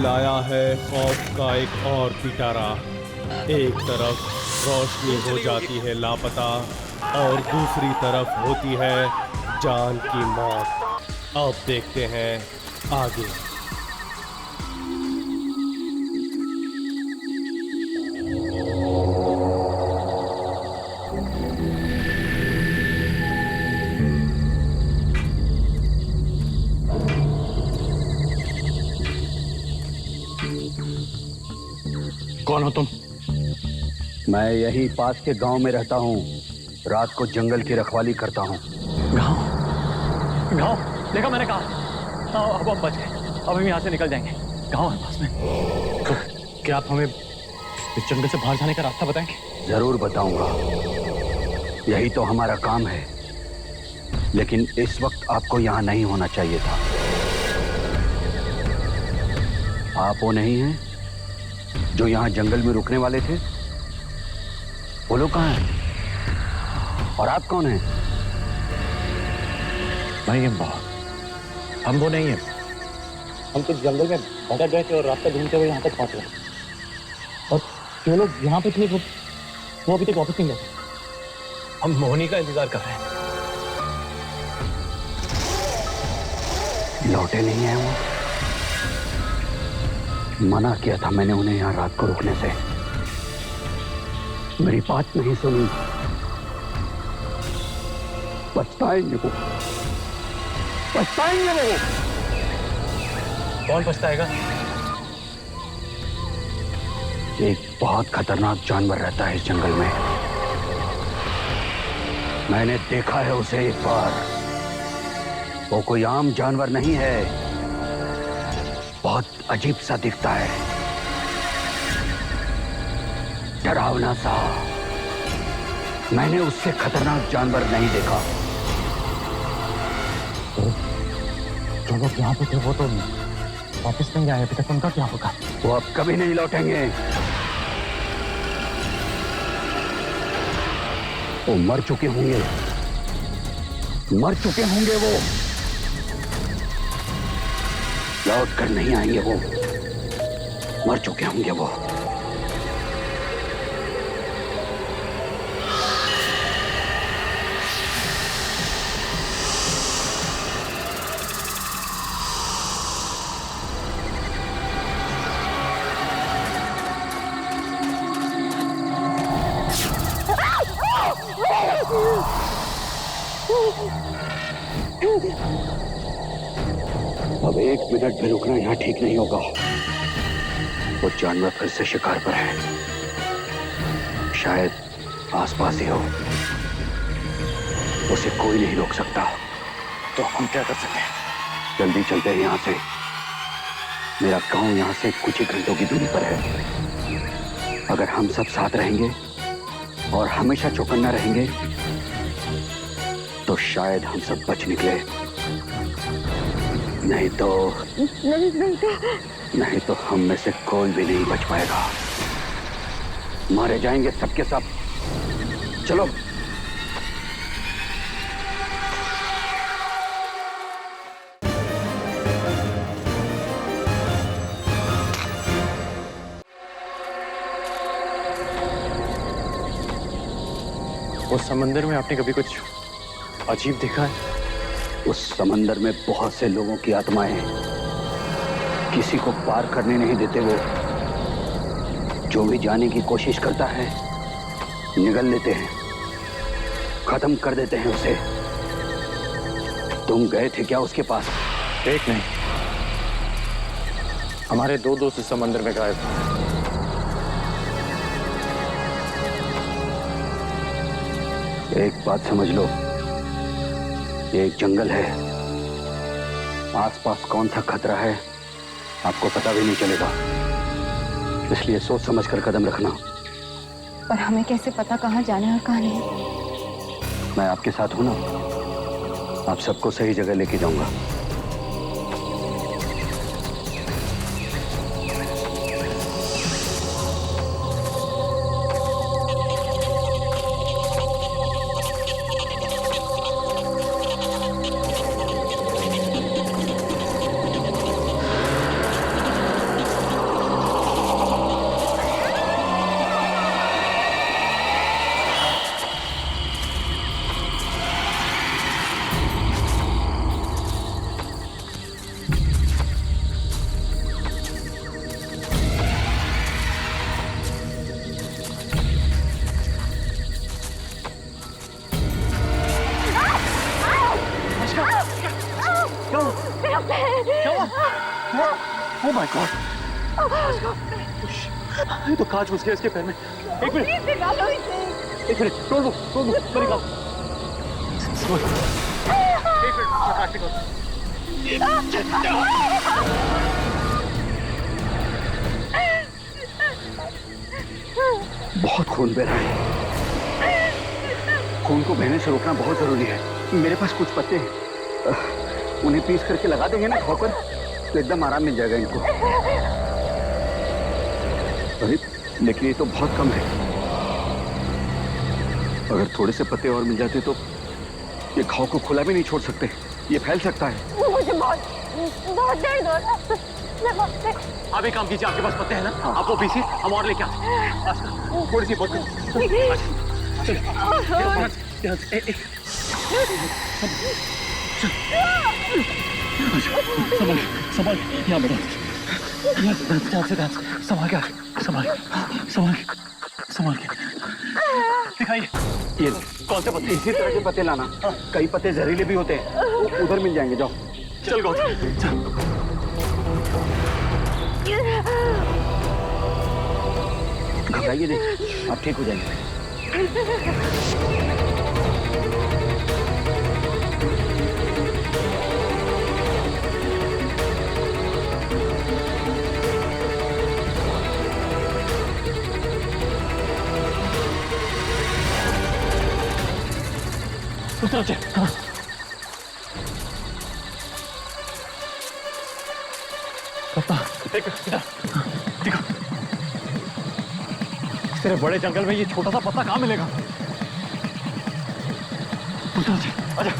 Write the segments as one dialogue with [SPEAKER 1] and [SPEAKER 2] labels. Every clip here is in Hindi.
[SPEAKER 1] लाया है खौफ का एक और पिटारा। एक तरफ रोशनी हो जाती है लापता और दूसरी तरफ होती है जान की मौत। अब देखते हैं आगे।
[SPEAKER 2] कौन हो तुम?
[SPEAKER 3] मैं यही पास के गांव में रहता हूँ। रात को जंगल की रखवाली करता हूँ।
[SPEAKER 2] गांव गांव देखा मैंने कहा। अब हम बच गए। अब हम यहाँ से निकल जाएंगे। गांव है पास में। तो क्या आप हमें इस जंगल से बाहर जाने का रास्ता बताएंगे?
[SPEAKER 3] जरूर बताऊंगा। यही तो हमारा काम है। लेकिन इस वक्त आपको यहाँ नहीं होना चाहिए था। आप वो नहीं हैं जो यहाँ जंगल में रुकने वाले थे? वो लोग कहाँ हैं? और आप कौन हैं?
[SPEAKER 2] नहीं हम वो नहीं है। हम तो जंगल में भटक गए थे और रास्ता ढूंढते हुए यहाँ तक पहुंच गए। और जो लोग यहाँ पे थे वो अभी तक वापस नहीं लौटे। हम मोहनी का इंतजार कर रहे हैं।
[SPEAKER 3] लौटे नहीं है वो? मना किया था मैंने उन्हें यहाँ रात को रुकने से। मेरी बात नहीं सुनी। पछताएंगे वो। पछताएंगे वो।
[SPEAKER 2] कौन पछताएगा?
[SPEAKER 3] एक बहुत खतरनाक जानवर रहता है इस जंगल में। मैंने देखा है उसे एक बार। वो कोई आम जानवर नहीं है। बहुत अजीब सा दिखता है, डरावना सा। मैंने उससे खतरनाक जानवर नहीं देखा।
[SPEAKER 2] जो लोग यहाँ पे थे वो तो वापस नहीं आए अभी तक। उनका क्या होगा?
[SPEAKER 3] वो अब कभी नहीं लौटेंगे। वो मर चुके होंगे। मर चुके होंगे वो। लौट कर नहीं आएंगे वो। मर चुके होंगे वो। अब एक मिनट भी रुकना यहाँ ठीक नहीं होगा। वो जानवर फिर से शिकार पर है। शायद आसपास ही हो। उसे कोई नहीं रोक सकता।
[SPEAKER 2] तो हम क्या कर सकते हैं?
[SPEAKER 3] जल्दी चलते हैं यहाँ से। मेरा गांव यहाँ से कुछ ही घंटों की दूरी पर है। अगर हम सब साथ रहेंगे और हमेशा चौकन्ना रहेंगे तो शायद हम सब बच निकले। नहीं तो हम में से कोई भी नहीं बच पाएगा। मारे जाएंगे सबके सब। चलो।
[SPEAKER 2] उस समंदर में आपने कभी कुछ अजीब देखा है?
[SPEAKER 3] उस समंदर में बहुत से लोगों की आत्माएं हैं। किसी को पार करने नहीं देते वो। जो भी जाने की कोशिश करता है निगल लेते हैं, खत्म कर देते हैं उसे। तुम गए थे क्या उसके पास?
[SPEAKER 2] एक नहीं, हमारे दो दोस्त इस समंदर में गायब थे।
[SPEAKER 3] एक बात समझ लो, ये एक जंगल है। आसपास कौन सा खतरा है आपको पता भी नहीं चलेगा। इसलिए सोच समझकर कदम रखना।
[SPEAKER 4] पर हमें कैसे पता कहाँ जाना है और कहाँ नहीं?
[SPEAKER 3] मैं आपके साथ हूं ना। आप सबको सही जगह लेके जाऊंगा।
[SPEAKER 2] माय गॉड, ये तो कांच घुस गया इसके पैर में। एक मिनट, एक मिनट, तोड़ दो, मेरी बात। एक मिनट, कांच निकाल।
[SPEAKER 3] बहुत खून बह रहा है। खून को बहने से रोकना बहुत जरूरी है। मेरे पास कुछ पत्ते हैं, उन्हें पीस करके लगा देंगे ना घाव पर, तो एकदम आराम मिल जाएगा इनको। अरे लेकिन ये तो बहुत कम है। अगर थोड़े से पत्ते और मिल जाते तो ये घाव को खुला भी नहीं छोड़ सकते, ये फैल सकता है।
[SPEAKER 5] मुझे बहुत दर्द हो रहा है।
[SPEAKER 2] आप एक काम कीजिए, आपके पास पत्ते हैं ना, आप वो पीसिए, हम और लेके आते हैं। अच्छा, थोड़ी सी बहुत। संभाल, यहाँ बैठो, संभाल के, संभाल के दिखाइए।
[SPEAKER 3] ये कौन से पत्ते? इसी तरह के पत्ते लाना, कई पत्ते जहरीले भी होते हैं, उधर मिल जाएंगे। जाओ
[SPEAKER 2] चल गौतम, चल।
[SPEAKER 3] घबराइए नहीं, आप ठीक हो जाएंगे।
[SPEAKER 2] उस तरफ से। हाँ। पत्ता देख, इधर देखो। इस तेरे बड़े जंगल में ये छोटा सा पत्ता कहाँ मिलेगा? उस तरफ से, आजा।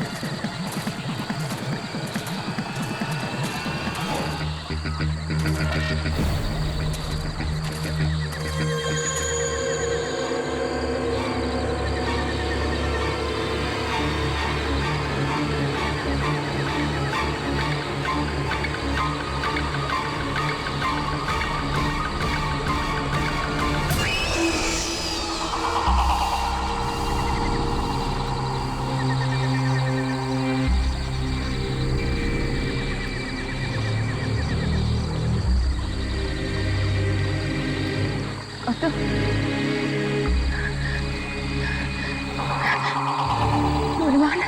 [SPEAKER 4] बुढ़मान,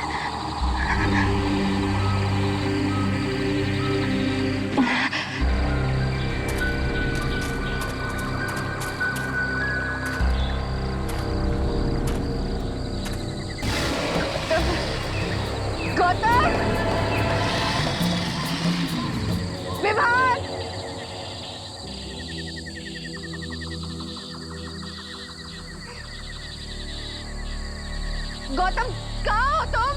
[SPEAKER 5] गौतम, विभान, गौतम, कहाँ हो तुम?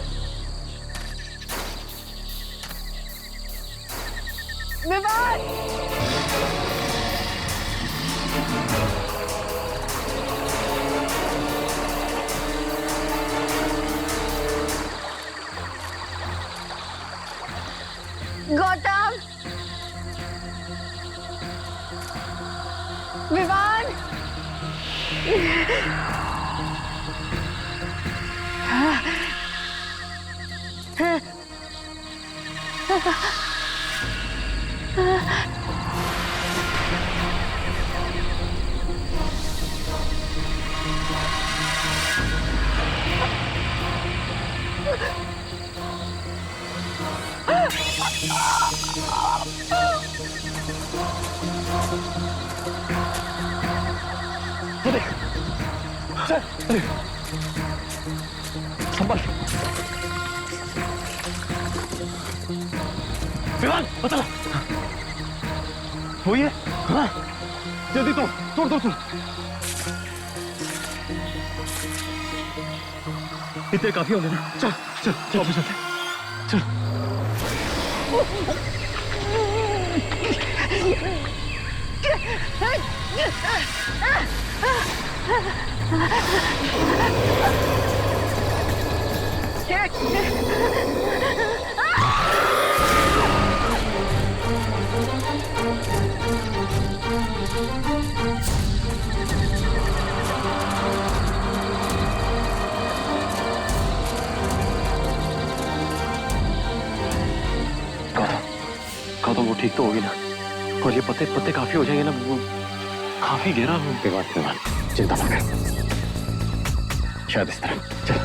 [SPEAKER 5] विभान, गौतम, विभान,
[SPEAKER 2] संभाल। विमान, बचा ला। वो ये? हाँ। जल्दी तोड़। इतने काफी होंगे ना? चल वापस चलते। चल। गौतम, वो ठीक तो होगी ना? और ये पत्ते पत्ते काफी हो जाएंगे ना, वो काफी गहरा हो। विमान चिंता मत कर, शायद इस तरह। चल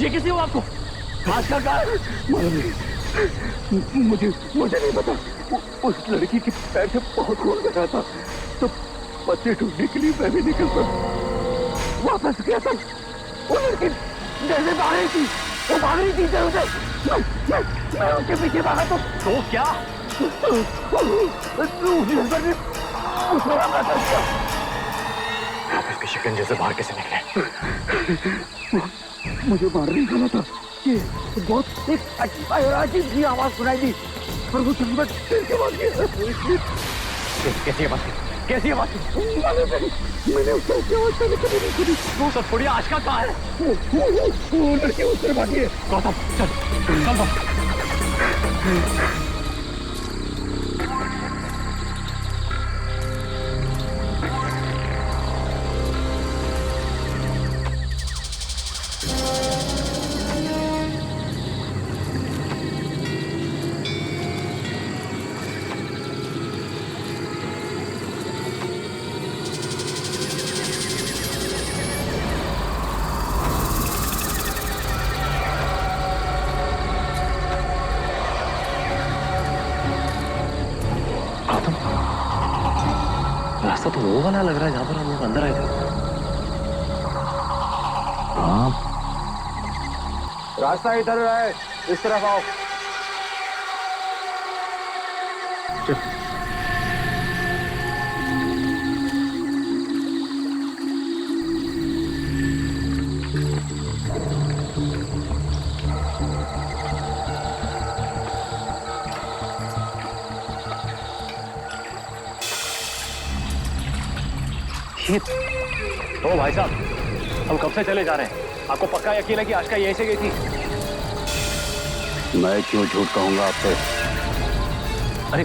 [SPEAKER 2] ये किसी हो आपको? आज का मालूम नहीं, मुझे नहीं पता। उस लड़की के पैर से बहुत खून बह रहा था, तो पत्ते ढूंढने के लिए मैं भी निकल पड़ा। वापस गया था, वो लड़की जैसे भाग रही थी, वो भाग रही थी इधर उधर, मैं उसके पीछे भागा तो क्या? उसने हमला कर दिया। आप इसके शिकंजे से बाहर कैसे निकले? मुझे मारने निकाला था। ये बहुत एक अजीब आवाज सुनाई दी, पर वो चंबट कैसी आवाज मैंने उससे आवाज पहले कभी नहीं सुनी। वो सब थोड़ी आज का कहाँ है? वो लड़की उस तरफ भागी है। गौतम चल रास्ता तो वो वाला लग रहा है जहां पर हम लोग अंदर आए थे। हाँ,
[SPEAKER 3] रास्ता इधर है, इस तरफ आओ।
[SPEAKER 2] तो भाई साहब, हम कब से चले जा रहे हैं? आपको पक्का यकीन है कि आशका यहीं से गई थी?
[SPEAKER 3] मैं क्यों झूठ कहूंगा आपसे?
[SPEAKER 2] अरे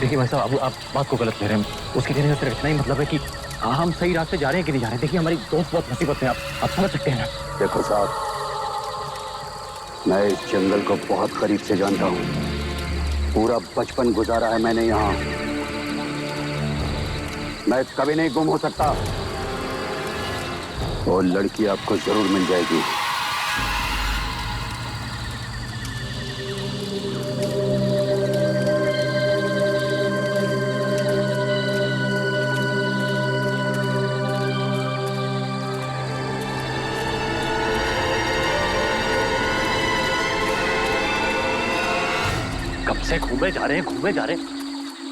[SPEAKER 2] देखिए भाई साहब, अब आप बात को गलत ले रहे हैं। उसके कहने से सिर्फ इतना ही मतलब है कि हम सही रास्ते जा रहे हैं कि नहीं जा रहे हैं। देखिए हमारी दोस्त बहुत मुसीबत में, आप समझ सकते हैं ना।
[SPEAKER 3] देखो साहब, मैं इस जंगल को बहुत करीब से जानता हूँ। पूरा बचपन गुजारा है मैंने यहाँ। मैं कभी नहीं गुम हो सकता। वो लड़की आपको जरूर मिल जाएगी।
[SPEAKER 2] कब से घूमे जा रहे हैं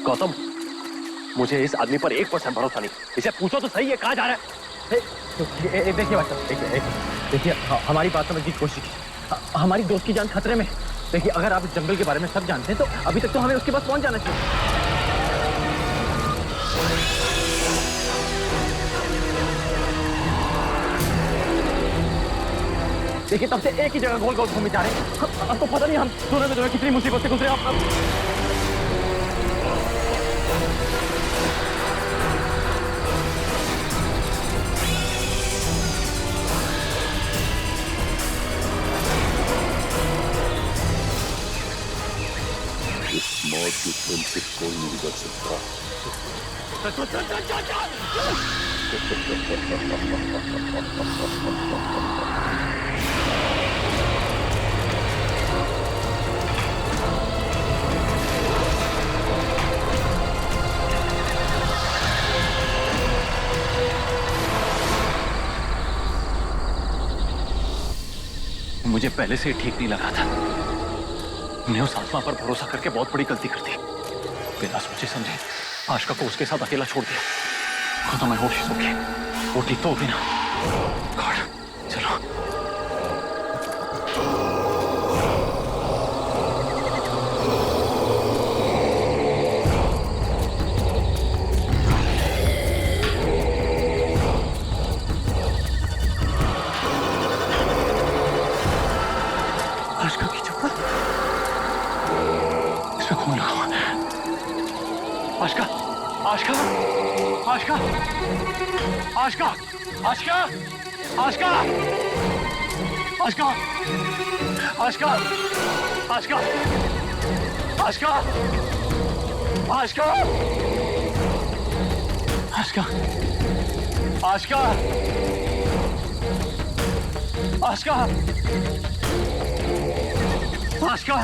[SPEAKER 2] गौतम, मुझे इस आदमी पर 1% भरोसा नहीं। इसे पूछो तो सही है कहाँ जा रहा है। देखिए भाई साहब, देखिए हमारी बात समझने की कोशिश कीजिए। हमारी दोस्त की जान खतरे में। देखिए अगर आप इस जंगल के बारे में सब जानते हैं तो अभी तक तो हमें उसके पास पहुंच जाना चाहिए। देखिए तब से एक ही जगह गोल गोल घूमे जा रहे हैं। अब तो पता नहीं हम दोनों में कितनी मुसीबत से गुजरे। आप
[SPEAKER 6] मौत की फिल्म से कोई नहीं बच सकता।
[SPEAKER 2] मुझे पहले से ही ठीक नहीं लगा था। हमने उस आत्मा पर भरोसा करके बहुत बड़ी गलती कर दी। बिना सोचे समझे आशिका को उसके साथ अकेला छोड़ दिया। खुदा मैं होश सो गई, वो ठीक तो होगी ना? गॉड, चलो। आशिका की चप्पल इसमें खून लगा हुआ। आशिका, आशिका, आशिका, आशिका, आशिका, आशिका, आशिका, आशिका, आशिका, आशिका, आशिका, आशिका, आशिका, आशिका, आशिका,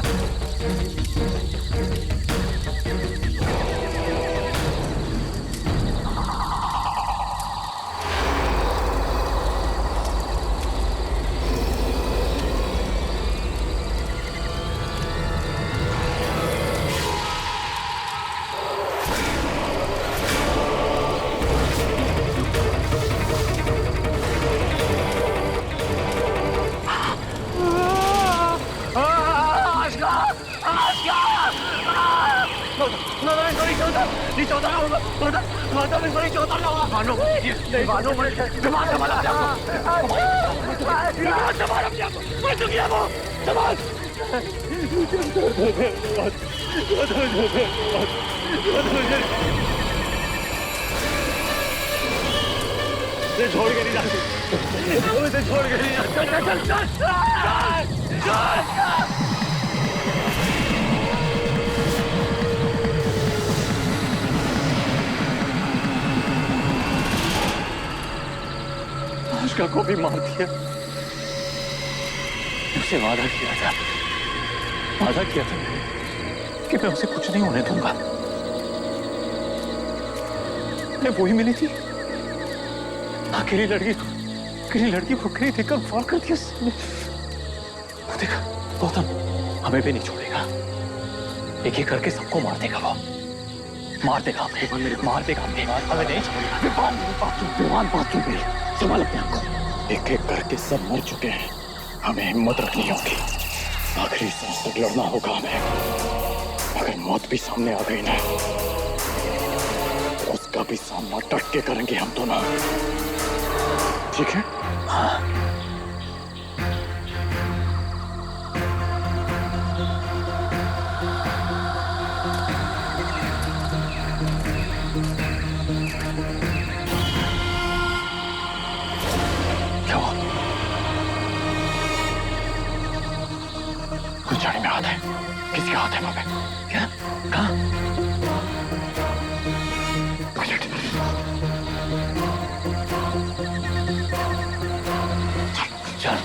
[SPEAKER 2] छोड़ के नहीं जाती, उसे छोड़ के नहीं जाती। चल चल चल। आशिका को भी मार दिया। उसे वादा किया था कि मैं उसे कुछ नहीं होने दूंगा। मैं वही मिली थी, अकेली लड़की फुकरी देखकर वार कर दिया। वो देखा गौतम हमें भी नहीं छोड़ेगा, एक एक करके सबको मार देगा। वो मार देगा हमें हमें नहीं छोड़ेगा। बात सुन मेरी, संभाल अपने आप को। एक एक करके सब मर चुके हैं, हमें हिम्मत रखनी होगी। आखिरी सांस तक लड़ना होगा हमें। अगर मौत भी सामने आ गई ना, तो उसका भी सामना डट के करेंगे हम दोनों। ठीक है? हाँ। क्या हुआ? कुछ झाड़ी में हाथ है। किसके हाथ है वहां पे? क्या? कहाँ? चल।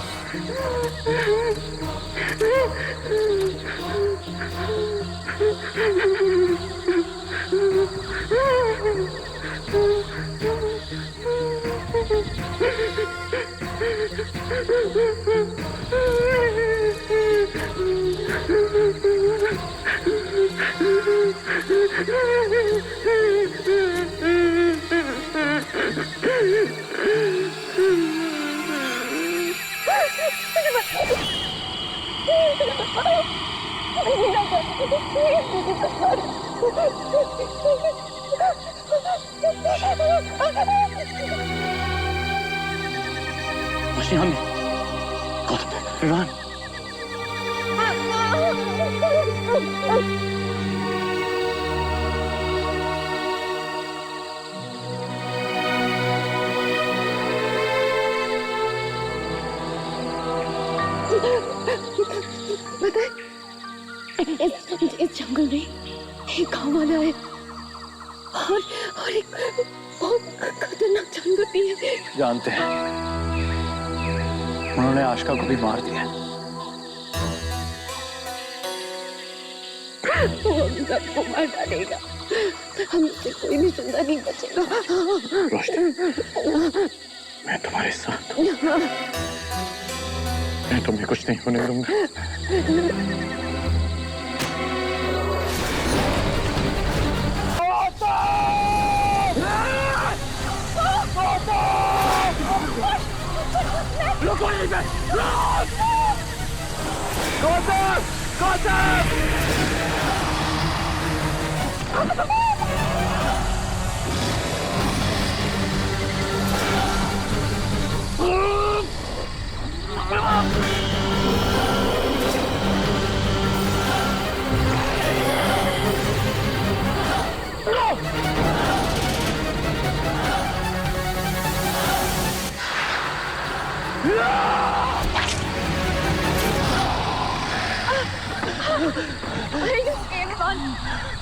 [SPEAKER 2] मशीन में विमान
[SPEAKER 5] इस जंगल में एक गांव वाला है और एक बहुत खतरनाक जानवर भी है।
[SPEAKER 2] जानते हैं, उन्होंने आशिका को भी मार दिया।
[SPEAKER 5] वो हम सबको मार डालेगा, हमसे कोई भी जिंदा नहीं बचेगा।
[SPEAKER 2] रोशनी, मैं तुम्हारे साथ हूँ। मैं तुम्हें कुछ नहीं होने दूंगा।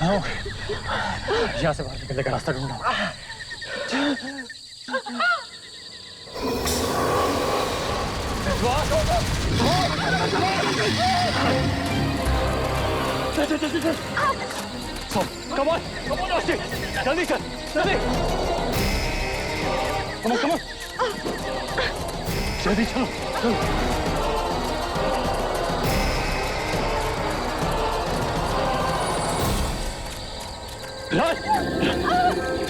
[SPEAKER 2] आओ, यहाँ से बाहर निकलने का रास्ता ढूंढो। Come on, Roshi, जल्दी चल, जल्दी। Come on, जल्दी चलो, चलो।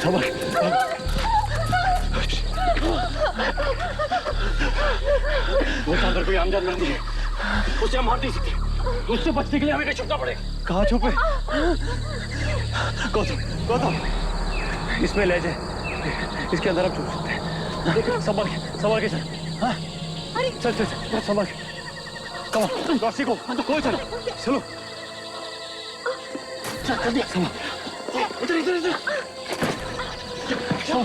[SPEAKER 2] सबर वो अंदर कोई आमजाद नहीं है, उसे हम मार नहीं सकते, उससे बचने के लिए हमें छुपना पड़ेगा। कहाँ छुपे? गौतम इसमें ले जाए, इसके अंदर हम छुप सकते हैं। संभाल के चल। हाँ चल संभाल के। कम रोशी को कोई चलो चलो जल्दी संभाल। इधर जाओ।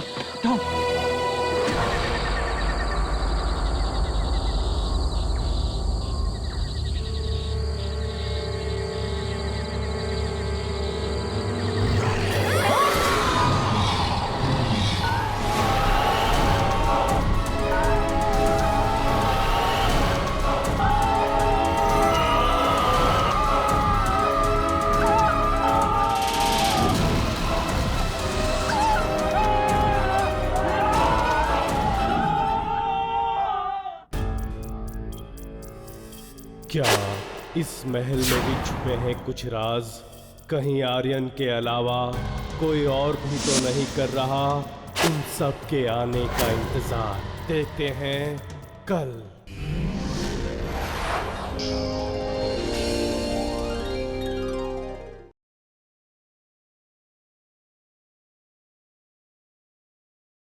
[SPEAKER 1] क्या इस महल में भी छुपे हैं कुछ राज? कहीं आर्यन के अलावा कोई और भी तो नहीं कर रहा उन सब के आने का इंतजार? देखते हैं कल।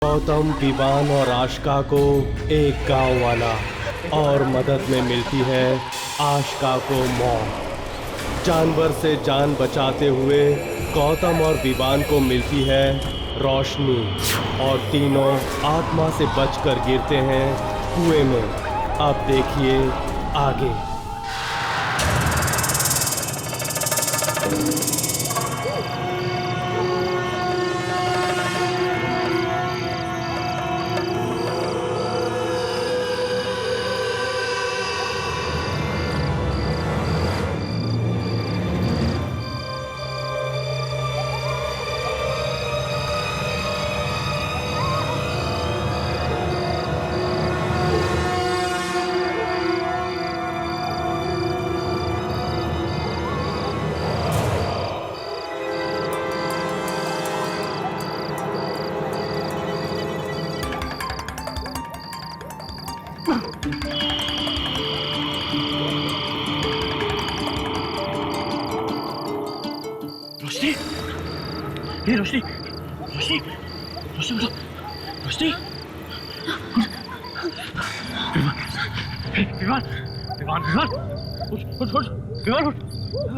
[SPEAKER 1] गौतम, विवान और आशका को एक गांव वाला और मदद में मिलती है आशका को मौत। जानवर से जान बचाते हुए गौतम और विवान को मिलती है रोशनी और तीनों आत्मा से बचकर गिरते हैं कुएं में। अब देखिए आगे।
[SPEAKER 2] रोशनी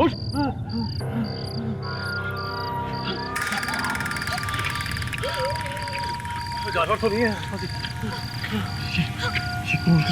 [SPEAKER 2] उठ जानवर तो नहीं है।
[SPEAKER 5] एक मिनट,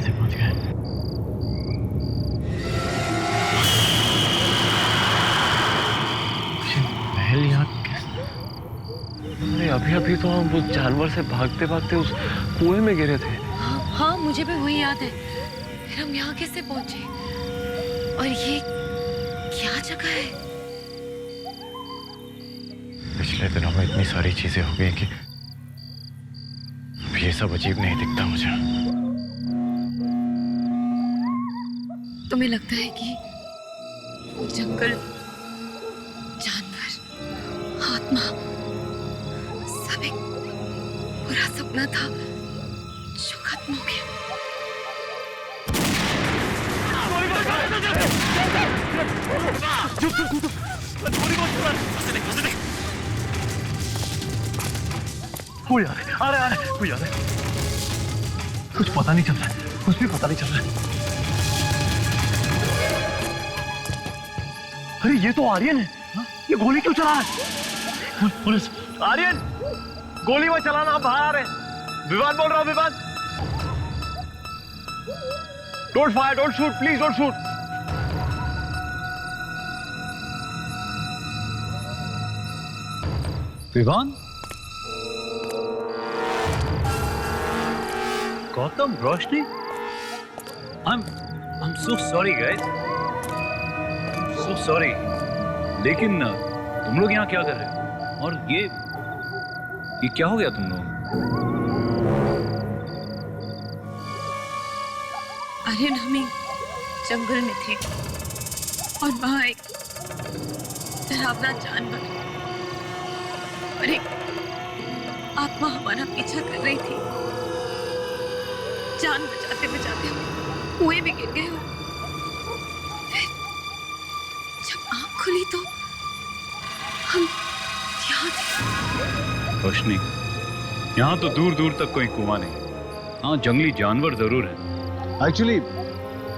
[SPEAKER 2] कैसे पहुंच गए? महल यहाँ कैसे? अरे अभी अभी तो हम उस जानवर से भागते भागते उस कुएं में गिरे थे।
[SPEAKER 5] हाँ, मुझे भी वही याद है। फिर हम यहाँ कैसे पहुंचे? और ये क्या जगह है?
[SPEAKER 2] पिछले दिनों में इतनी सारी चीजें हो गई कि अब ये सब अजीब नहीं दिखता मुझे।
[SPEAKER 5] तुम्हें लगता है कि जंगल, जानवर, आत्मा सब एक बुरा सपना था जो खत्म हो गया?
[SPEAKER 2] कोई आ रहा है, कोई आ रहा है। कुछ पता नहीं चल रहा है, कुछ भी पता नहीं चल रहा है। अरे ये तो आर्यन है। ये गोली क्यों चला रहा है? पुलिस! आर्यन, गोली मत चलाना, आप बाहर आ रहे हैं। विवान बोल रहा हूँ, Vivan. Don't fire, don't shoot, please don't shoot. Vivan? Gautam, Roshni? I'm so sorry guys. So sorry. लेकिन तुम लोग यहाँ क्या कर रहे हो? और ये क्या हो गया तुम लोग?
[SPEAKER 5] अरे हम एक जंगल में थे और वहां एक डरावना जानवर और एक आत्मा हमारा पीछा कर रही थी। जान बचाते बचाते हम कुएं में गिर गए और फिर जब आंख खुली तो हम यहाँ थे।
[SPEAKER 7] रोशनी, यहाँ तो दूर दूर तक कोई कुआं नहीं। हाँ, जंगली जानवर जरूर है। एक्चुअली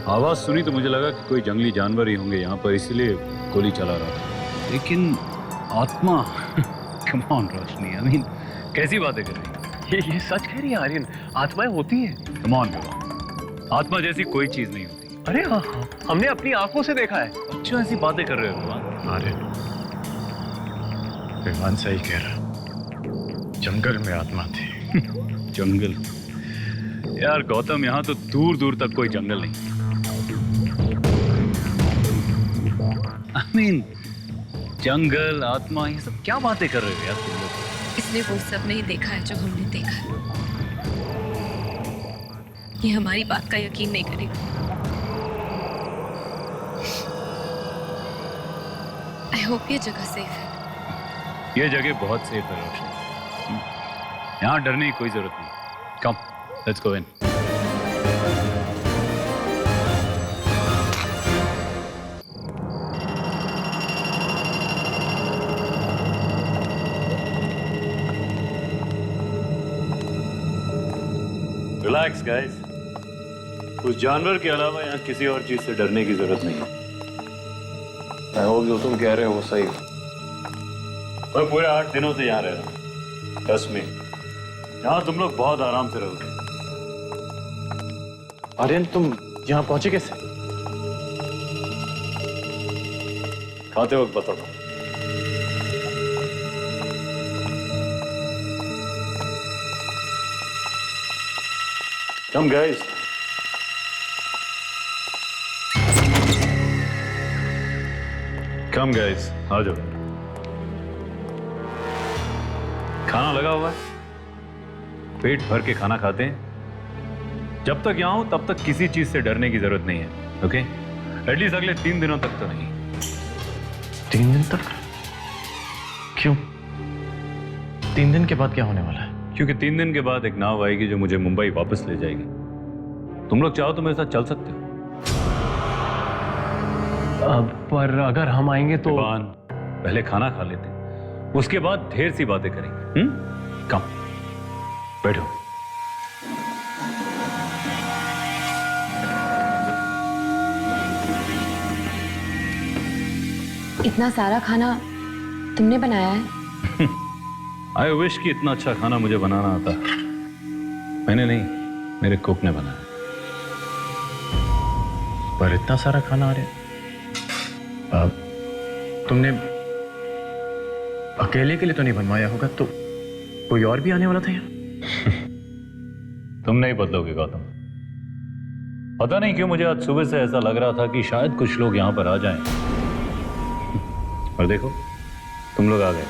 [SPEAKER 7] आवाज सुनी तो मुझे लगा कि कोई जंगली जानवर ही होंगे यहाँ पर, इसलिए गोली चला रहा था। लेकिन आत्मा come on Roshni, I mean कैसी बातें कर रही है?
[SPEAKER 2] ये सच कह रही है आर्यन, आत्माएं होती हैं।
[SPEAKER 7] कम ऑन, आत्मा जैसी कोई चीज नहीं होती।
[SPEAKER 2] अरे हाँ, हमने अपनी आंखों से देखा है।
[SPEAKER 7] अच्छा, ऐसी बातें कर रहे हो विवान?
[SPEAKER 2] आर्यन, विवान सही कह रहा, जंगल में आत्मा थी।
[SPEAKER 7] जंगल? यार गौतम, यहाँ तो दूर दूर तक कोई जंगल नहीं। I mean, जंगल, आत्मा, ये सब क्या बातें कर रहे हो यार तुम लोग?
[SPEAKER 5] इसने वो सब नहीं देखा है जो हमने देखा है। ये हमारी बात का यकीन नहीं करेगा। आई होप ये जगह सेफ है।
[SPEAKER 7] ये जगह बहुत सेफ है रोशनी, यहाँ डरने की कोई जरूरत नहीं। Come, let's go in.
[SPEAKER 8] Relax guys, उस जानवर के अलावा यहाँ किसी और चीज से डरने की जरूरत नहीं है।
[SPEAKER 6] मैं होप जो तुम कह रहे हो वो सही।
[SPEAKER 8] मैं पूरे 8 दिनों से यहाँ रह रहा हूँ। ट्रस्ट मी, यहाँ तुम लोग बहुत आराम से रहोगे।
[SPEAKER 2] आर्यन, तुम यहाँ पहुंचे कैसे?
[SPEAKER 8] खाते वक्त बताता हूँ। Come guys.
[SPEAKER 7] कम गाइस, आ जाओ। खाना लगा हुआ है, पेट भर के खाना खाते हैं। जब तक यहाँ हूं तब तक किसी चीज से डरने की जरूरत नहीं है, ओके? एटलीस्ट अगले 3 दिनों तक तो नहीं।
[SPEAKER 2] 3 दिन तक? क्यों? 3 दिन के बाद क्या होने वाला है?
[SPEAKER 7] क्योंकि 3 दिन के बाद एक नाव आएगी जो मुझे मुंबई वापस ले जाएगी। तुम लोग चाहो तो मेरे साथ चल सकते हो।
[SPEAKER 2] पर अगर हम आएंगे तो?
[SPEAKER 7] पहले खाना खा लेते, उसके बाद ढेर सी बातें करेंगे। कम, बैठो।
[SPEAKER 4] इतना सारा खाना तुमने बनाया है?
[SPEAKER 7] आई विश कि इतना अच्छा खाना मुझे बनाना आता। मैंने नहीं, मेरे कुक ने बनाया।
[SPEAKER 2] पर इतना सारा खाना आ रहा है। तुमने अकेले के लिए तो नहीं बनवाया होगा, तो कोई और भी आने वाला था यहाँ?
[SPEAKER 7] तुम नहीं बदलोगे गौतम। पता नहीं क्यों मुझे आज सुबह से ऐसा लग रहा था कि शायद कुछ लोग यहां पर आ जाएं। और देखो तुम लोग आ गए,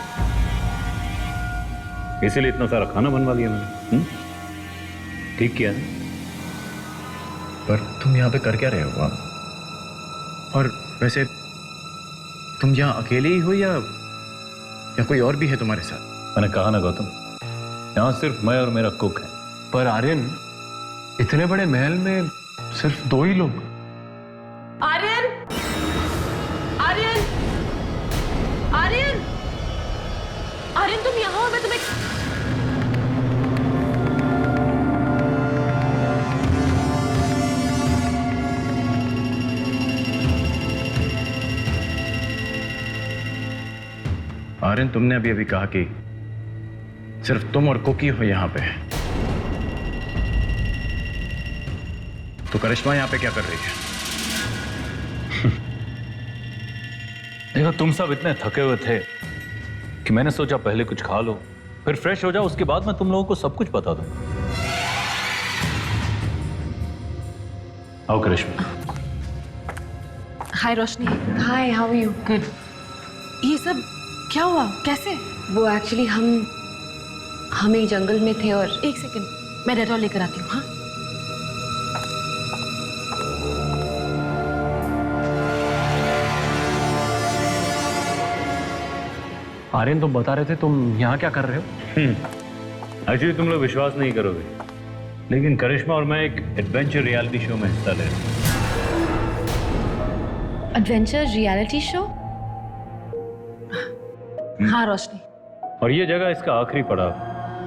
[SPEAKER 7] इसीलिए इतना सारा खाना बनवा लिया मैंने। ठीक किया ना?
[SPEAKER 2] पर तुम यहाँ पे कर क्या रहे हो आप? और वैसे तुम यहाँ अकेले ही हो या कोई और भी है तुम्हारे साथ?
[SPEAKER 7] मैंने कहा ना गौतम, यहाँ सिर्फ मैं और मेरा कुक है।
[SPEAKER 2] पर आर्यन, इतने बड़े महल में सिर्फ 2 ही लोग।
[SPEAKER 5] आर्यन, आर्यन, आर्यन, आर्यन तुम यहाँ हो? मैं तुम्हें
[SPEAKER 2] आर्यन, तुमने अभी अभी कहा कि सिर्फ तुम और कुकी हो यहाँ पे, तो करिश्मा यहाँ पे क्या कर रही है?
[SPEAKER 7] देखो तुम सब इतने थके हुए थे कि मैंने सोचा पहले कुछ खा लो, फिर फ्रेश हो जाओ, उसके बाद मैं तुम लोगों को सब कुछ बता दूं। आओ करिश्मा।
[SPEAKER 5] हाय रोशनी।
[SPEAKER 9] हाय, हाउ आर यू?
[SPEAKER 5] गुड। ये सब क्या हुआ? कैसे?
[SPEAKER 9] वो एक्चुअली हम एक जंगल में थे और
[SPEAKER 5] एक सेकंड, मैं डेटॉल लेकर आती हूँ। हाँ
[SPEAKER 2] आर्यन, तुम बता रहे थे तुम यहाँ क्या कर रहे हो?
[SPEAKER 7] एक्चुअली तुम लोग विश्वास नहीं करोगे, लेकिन करिश्मा और मैं एक एडवेंचर रियलिटी शो में हिस्सा ले रहे हैं।
[SPEAKER 9] Adventure reality show?
[SPEAKER 5] हाँ रोशनी।
[SPEAKER 7] और ये जगह इसका आखिरी पड़ाव।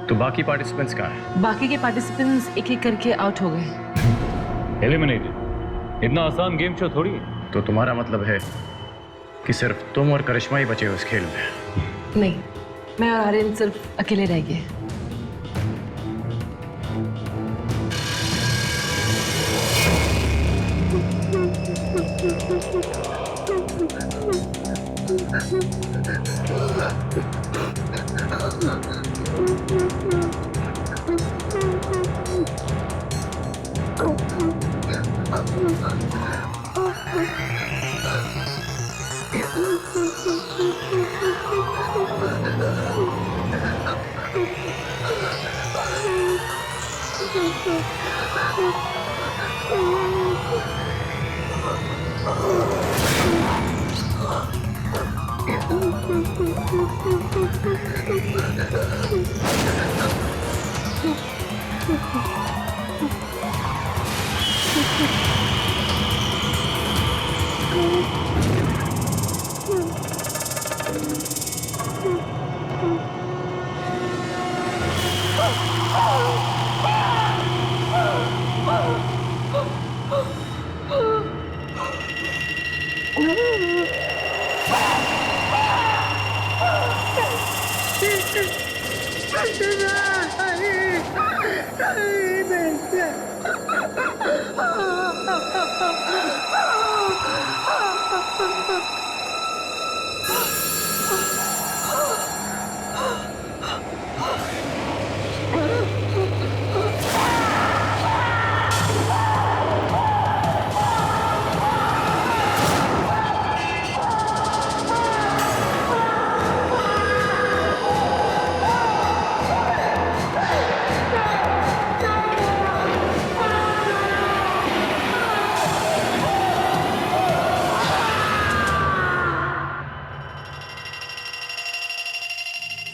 [SPEAKER 2] तो बाकी पार्टिसिपेंट्स कहाँ हैं?
[SPEAKER 5] बाकी के पार्टिसिपेंट्स एक एक करके आउट हो गए।
[SPEAKER 7] एलिमिनेटेड। इतना आसान गेम शो थोड़ी है।
[SPEAKER 2] तो तुम्हारा मतलब है कि सिर्फ तुम और करिश्मा ही बचे हो इस खेल में?
[SPEAKER 5] नहीं, मैं और आर्यन सिर्फ अकेले रह गए।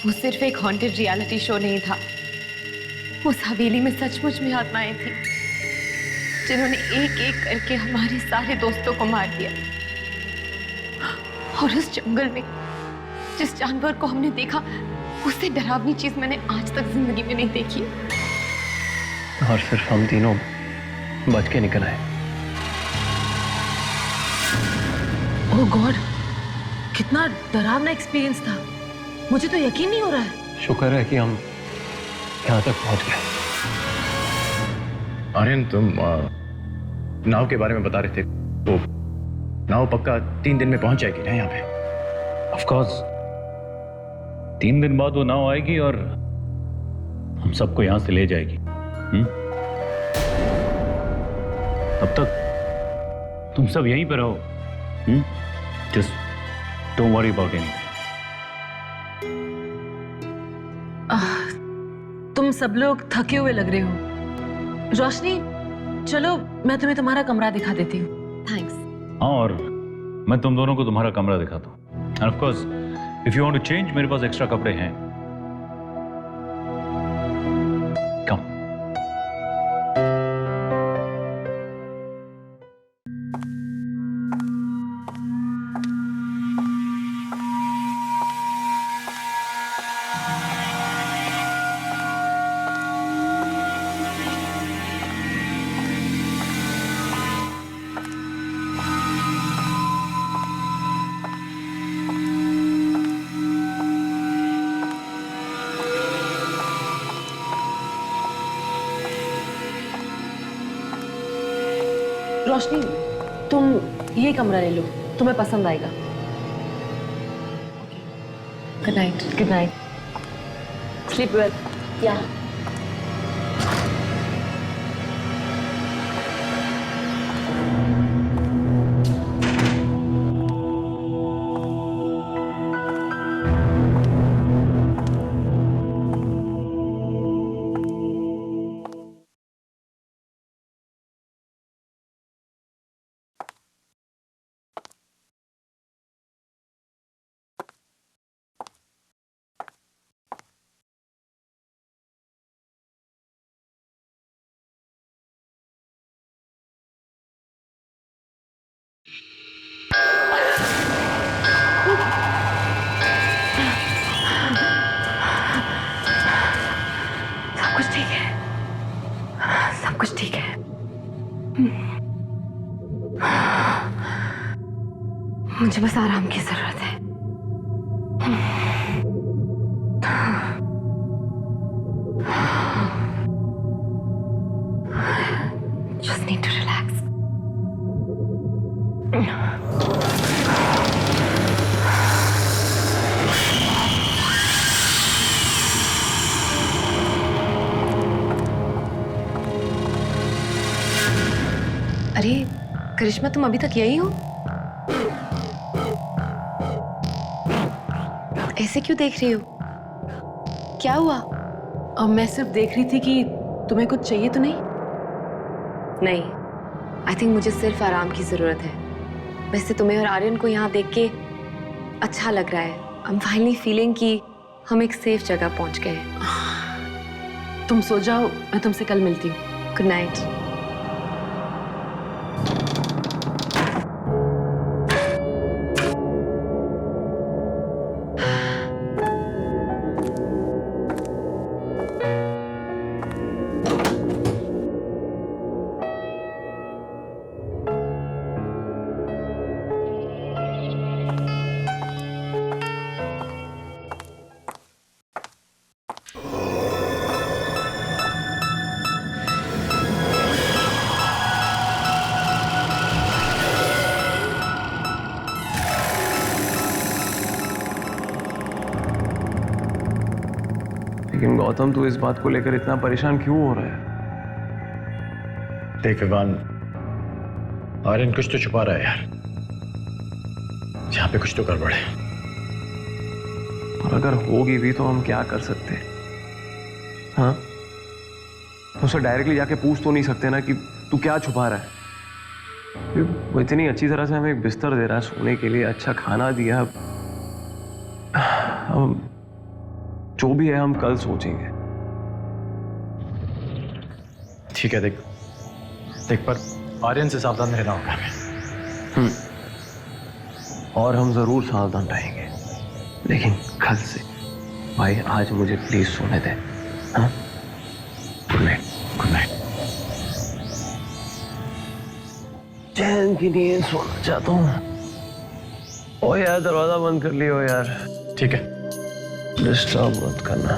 [SPEAKER 5] वो सिर्फ एक हॉन्टेड रियलिटी शो नहीं था। उस हवेली में सचमुच में आत्माएं थी जिन्होंने एक एक करके हमारे सारे दोस्तों को मार दिया। और उस जंगल में जिस जानवर को हमने देखा, उससे डरावनी चीज मैंने आज तक जिंदगी में नहीं देखी।
[SPEAKER 2] और सिर्फ हम तीनों बच के निकल आए।
[SPEAKER 5] ओह गॉड, कितना डरावना एक्सपीरियंस था। मुझे तो यकीन नहीं हो रहा है।
[SPEAKER 2] शुक्र है कि हम यहाँ तक पहुँच गए। आर्यन, तुम नाव के बारे में बता रहे थे,
[SPEAKER 10] तो नाव पक्का 3 दिन में पहुंच जाएगी ना यहाँ पे?
[SPEAKER 7] ऑफ कोर्स 3 दिन बाद वो नाव आएगी और हम सबको यहां से ले जाएगी। तब तक तुम सब यहीं पर रहो। Just don't worry about anything.
[SPEAKER 9] तुम सब लोग थके हुए लग रहे हो। रोशनी, चलो मैं तुम्हें तुम्हारा कमरा दिखा देती हूँ। थैंक्स।
[SPEAKER 7] हाँ, और मैं तुम दोनों को तुम्हारा कमरा दिखाता हूँ। And of course if you want to change, मेरे पास एक्स्ट्रा कपड़े हैं। कम।
[SPEAKER 9] रोशनी, तुम ये कमरा ले लो, तुम्हें पसंद आएगा। Good night. Good night. Sleep well. या सब कुछ ठीक है। मुझे बस आराम की जरूरत है। Just need to relax. अरे करिश्मा, तुम अभी तक यही हो? ऐसे क्यों देख रही हो? क्या हुआ? मैं सिर्फ देख रही थी कि तुम्हें कुछ चाहिए तो नहीं?
[SPEAKER 4] नहीं, आई थिंक मुझे सिर्फ आराम की जरूरत है। वैसे तुम्हें और आर्यन को यहाँ देख के अच्छा लग रहा है। आई एम फाइनली फीलिंग कि हम एक सेफ जगह पहुंच गए हैं।
[SPEAKER 9] तुम सो जाओ, मैं तुमसे कल मिलती हूँ।
[SPEAKER 4] Good night.
[SPEAKER 11] लेकिन गौतम, तू इस बात को लेकर इतना परेशान क्यों हो रहा है?
[SPEAKER 10] देख विवान, आर्यन कुछ तो छुपा रहा है यार। यहाँ पे कुछ तो गड़बड़ है।
[SPEAKER 11] और अगर होगी भी तो हम क्या कर सकते हैं? हाँ, उसे डायरेक्टली जाके पूछ तो नहीं सकते ना कि तू क्या छुपा रहा है। वो इतनी अच्छी तरह से हमें एक बिस्तर दे रहा है सोने के लिए, अच्छा खाना दिया। हम जो भी है हम कल सोचेंगे।
[SPEAKER 10] ठीक है, देख पर आर्यन से सावधान रहना होगा हमें।
[SPEAKER 11] और हम जरूर सावधान रहेंगे, लेकिन कल से भाई आज मुझे प्लीज सोने दे। हाँ, गुड नाइट।
[SPEAKER 10] Good night.
[SPEAKER 11] चैन की नींद सोना चाहता हूँ। ओ यार, दरवाजा बंद कर लियो यार।
[SPEAKER 10] ठीक है,
[SPEAKER 11] डिस्टर्ब मत करना।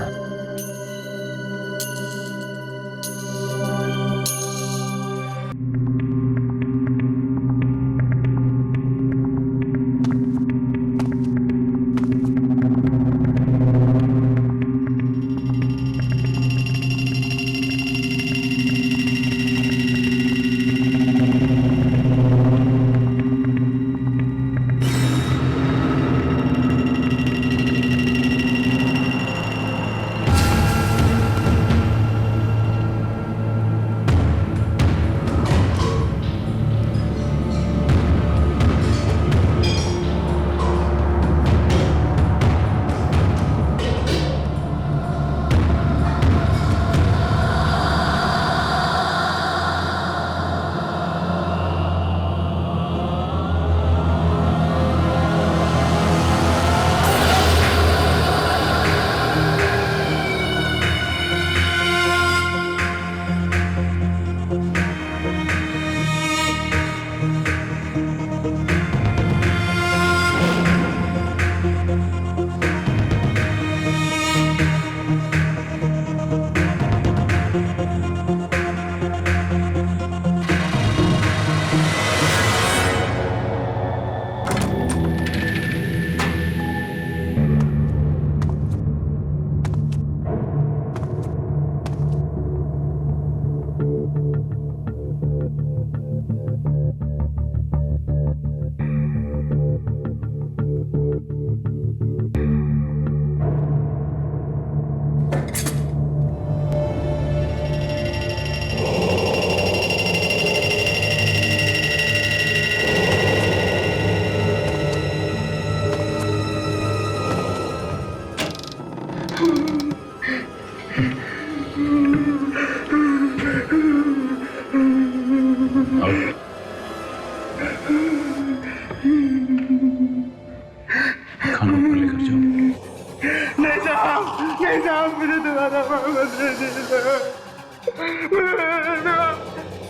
[SPEAKER 2] मुझे तुम्हारा मोहब्बत दे दीजिए।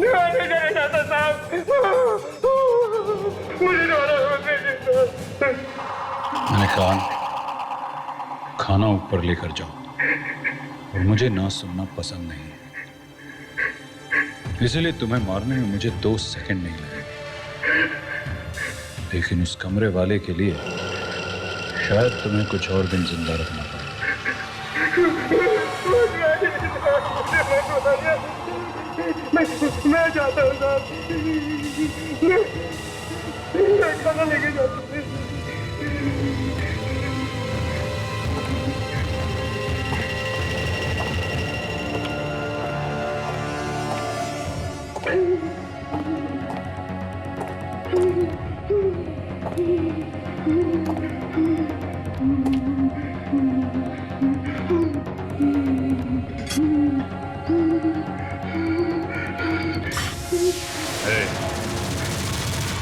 [SPEAKER 2] मैं नहीं चाहता साहब, मुझे तुम्हारा मोहब्बत दे दीजिए।
[SPEAKER 7] मैंने कहा खाना ऊपर लेकर जाओ और मुझे ना सुनना पसंद नहीं है, इसलिए तुम्हें मारने में मुझे 2 सेकंड नहीं लगे। लेकिन उस कमरे वाले के लिए शायद तुम्हें कुछ और दिन जिंदा रखना पड़े।
[SPEAKER 2] मैं जाता हूँ साहब, मैं खाना लेके जाता हूँ।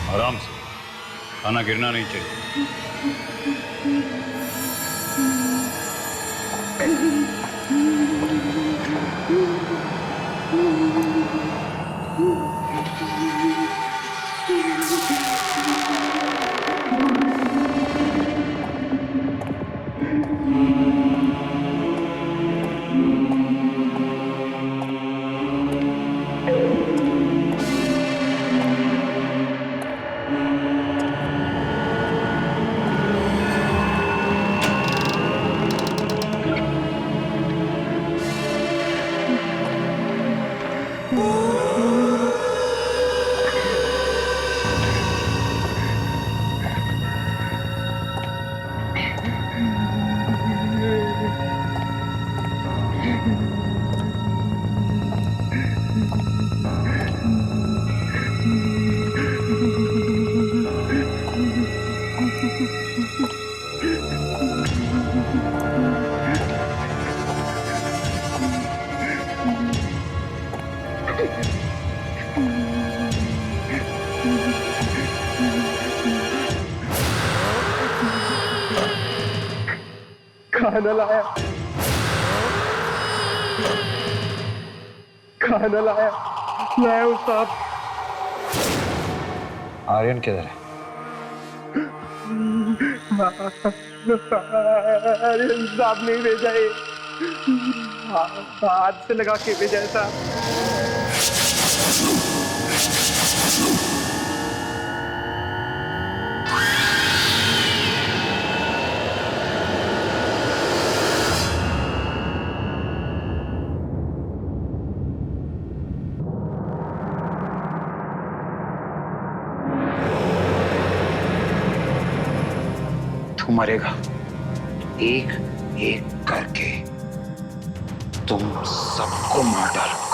[SPEAKER 7] आराम से, खाना गिरना नहीं चाहिए।
[SPEAKER 2] खाना लाया, खाना लाया, लाया हूँ साहब।
[SPEAKER 10] आर्यन किधर है?
[SPEAKER 2] आर्यन साहब नहीं भेजा है, हाथ से लगा के भेजा है साहब।
[SPEAKER 3] तू मरेगा एक एक करके, तुम सबको मार डालूंगा।